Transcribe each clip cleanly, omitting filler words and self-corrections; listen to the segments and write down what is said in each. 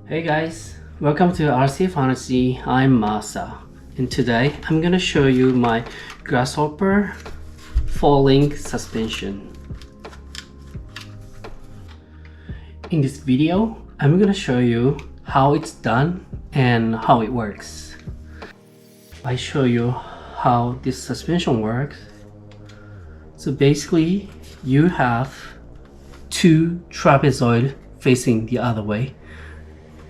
Hey guys, welcome to RC Fantasy. I'm Masa, and today I'm gonna show you my Grasshopper four-link suspension. In this video, I'm gonna show you how it's done and how it works. I show you how this suspension works. So basically, you have two trapezoid facing the other way.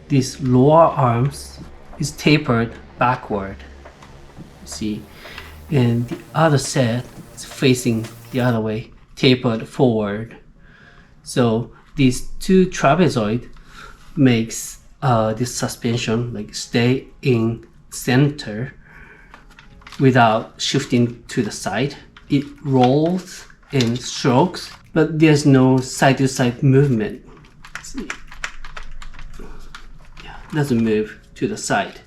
This lower arms is tapered backward, see, and the other set is facing the other way, tapered forward. So these two trapezoid makes this suspension like stay in center without shifting to the side. It rolls and strokes, but there's no side-to-side movement. See? Doesn't move to the side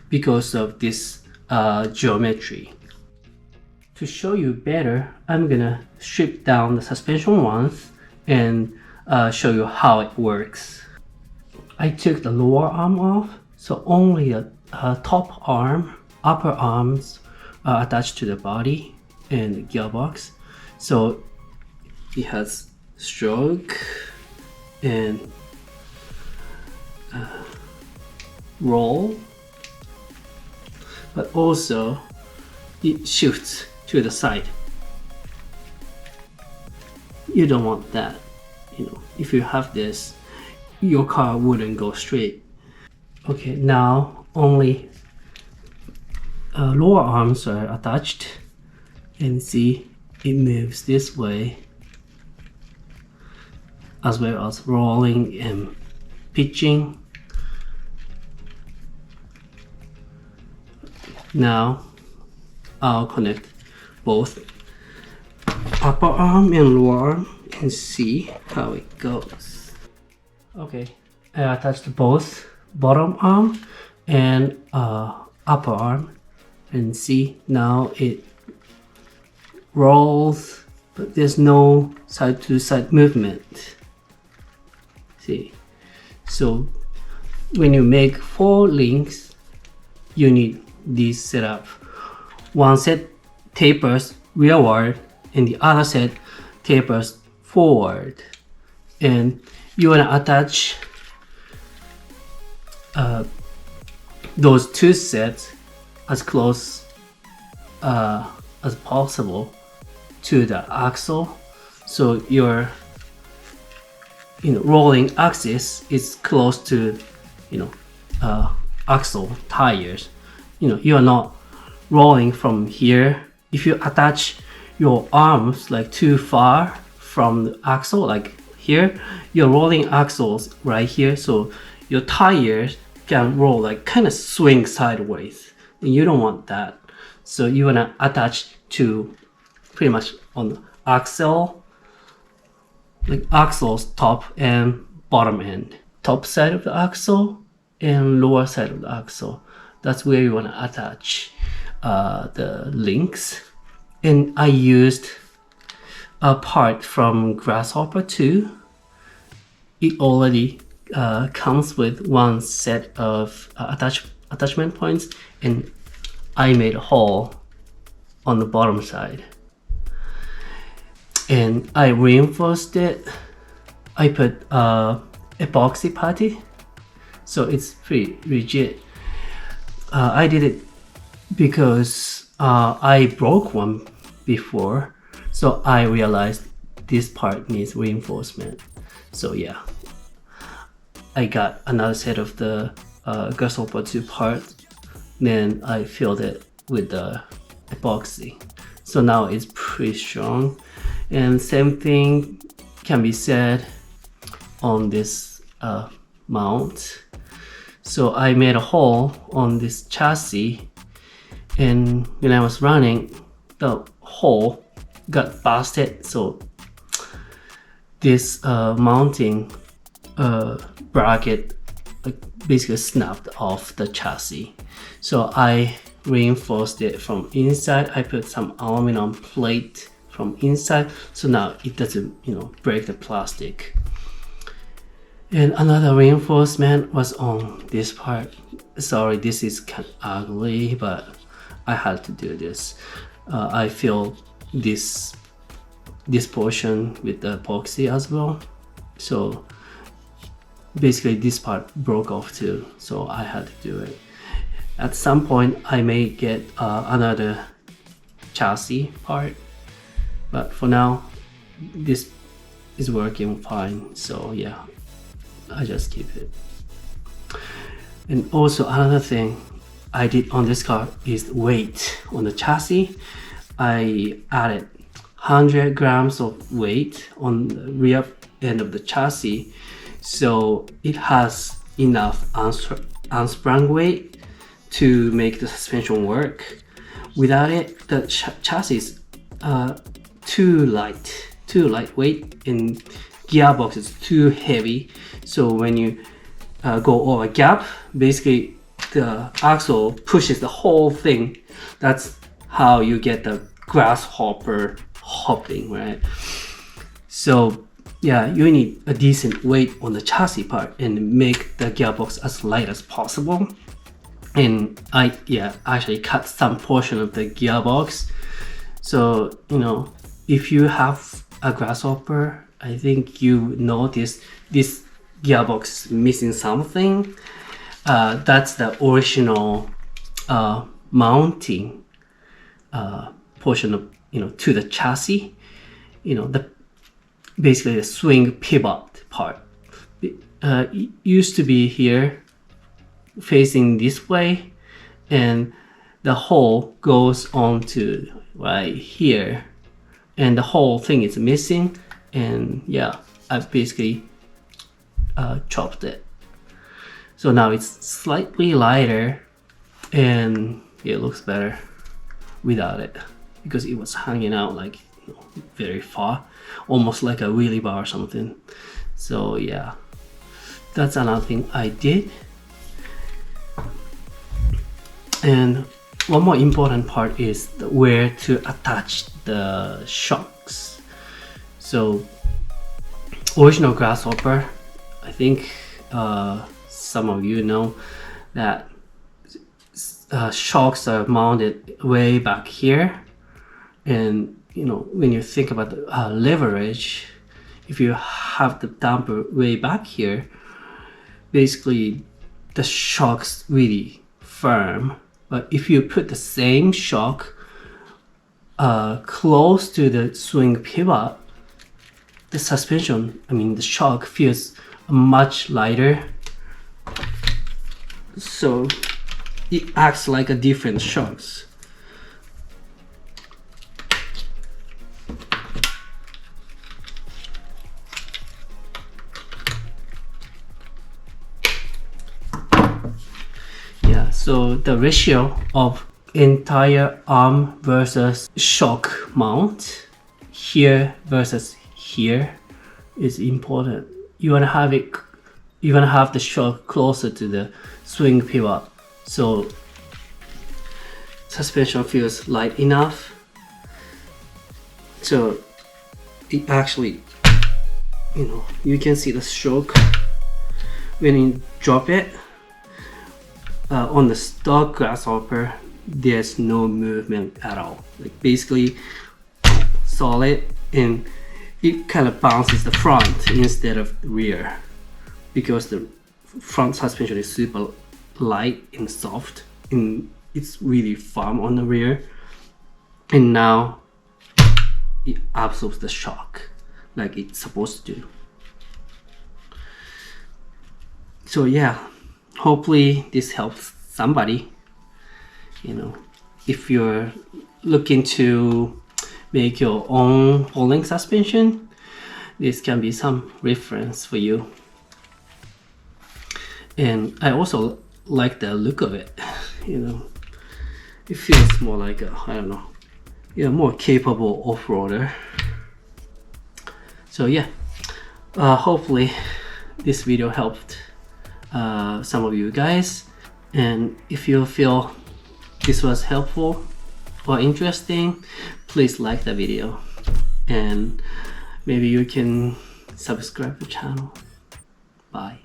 because of this geometry. To show you better, I'm gonna strip down the suspension once and show you how it works. I took the lower arm off, so only the top arm, upper arms are attached to the body and the gearbox. So it has stroke and roll, but also it shifts to the side. You don't want that. If you have this, your car wouldn't go straight. Okay, now only lower arms are attached, and see it moves this way, as well as rolling and pitching. Now I'll connect both upper arm and lower arm and see how it goes. Okay, I attached both bottom arm and upper arm, and see now it rolls, but there's no side-to-side movement. See, so when you make 4 links, you need this setup. One set tapers rearward and the other set tapers forward, and you want to attach those two sets as close as possible to the axle, so your rolling axis is close to axle tires. You are not rolling from here. If you attach your arms like too far from the axle, like here, you're rolling axles right here, so your tires can roll, like kind of swing sideways, and you don't want that. So you want to attach to pretty much on the axle, like axle's top and bottom end, top side of the axle and lower side of the axle. That's where you want to attach the links. And I used a part from Grasshopper 2. It already comes with one set of attachment points, and I made a hole on the bottom side. And I reinforced it. I put epoxy putty, so it's pretty rigid. I did it because I broke one before, so I realized this part needs reinforcement. So yeah, I got another set of the Grasshopper 2 part, then I filled it with the epoxy. So now it's pretty strong, and same thing can be said on this mount. So I made a hole on this chassis, and when I was running, the hole got busted. So this mounting bracket basically snapped off the chassis. So I reinforced it from inside. I put some aluminum plate from inside, so now it doesn't break the plastic. And another reinforcement was on this part. Sorry, this is kind of ugly, but I had to do this. I filled this portion with the epoxy as well, so basically this part broke off too, so I had to do it. At some point I may get another chassis part, but for now this is working fine, so yeah, I just keep it. And also another thing I did on this car is weight on the chassis. I added 100 grams of weight on the rear end of the chassis, so it has enough unsprung weight to make the suspension work. Without it, the chassis is too lightweight, and gearbox is too heavy. So when you go over a gap, basically the axle pushes the whole thing. That's how you get the grasshopper hopping, right? So yeah, you need a decent weight on the chassis part and make the gearbox as light as possible. And I actually cut some portion of the gearbox. So you know, if you have a grasshopper, I think you notice this gearbox is missing something. That's the original mounting portion of, you know, to the chassis. You know, the basically the swing pivot part. It used to be here facing this way, and the hole goes on to right here, and the whole thing is missing. And yeah, I've basically chopped it, so now it's slightly lighter and it looks better without it, because it was hanging out like, you know, very far, almost like a wheelie bar or something. So yeah, that's another thing I did. And one more important part is where to attach the shocks. So original Grasshopper, I think some of you know that shocks are mounted way back here. And you know, when you think about the leverage, if you have the damper way back here, basically the shock's really firm. But if you put the same shock close to the swing pivot, the suspension, I mean the shock, feels much lighter. So it acts like a different shocks. Yeah, so the ratio of entire arm versus shock mount, here versus here, is important. You wanna have the shock closer to the swing pivot, so suspension feels light enough. So it actually, you know, you can see the shock when you drop it. On the stock Grasshopper, there's no movement at all. Like basically solid, and it kind of bounces the front instead of the rear, because the front suspension is super light and soft, and it's really firm on the rear. And now it absorbs the shock like it's supposed to do. So yeah, hopefully this helps somebody. You know, if you're looking to make your own rolling suspension, this can be some reference for you. And I also like the look of it. You know, it feels more like a, I don't know, yeah, more capable off-roader. So yeah, hopefully this video helped some of you guys. And if you feel this was helpful or interesting, please like the video, and maybe you can subscribe to the channel. Bye.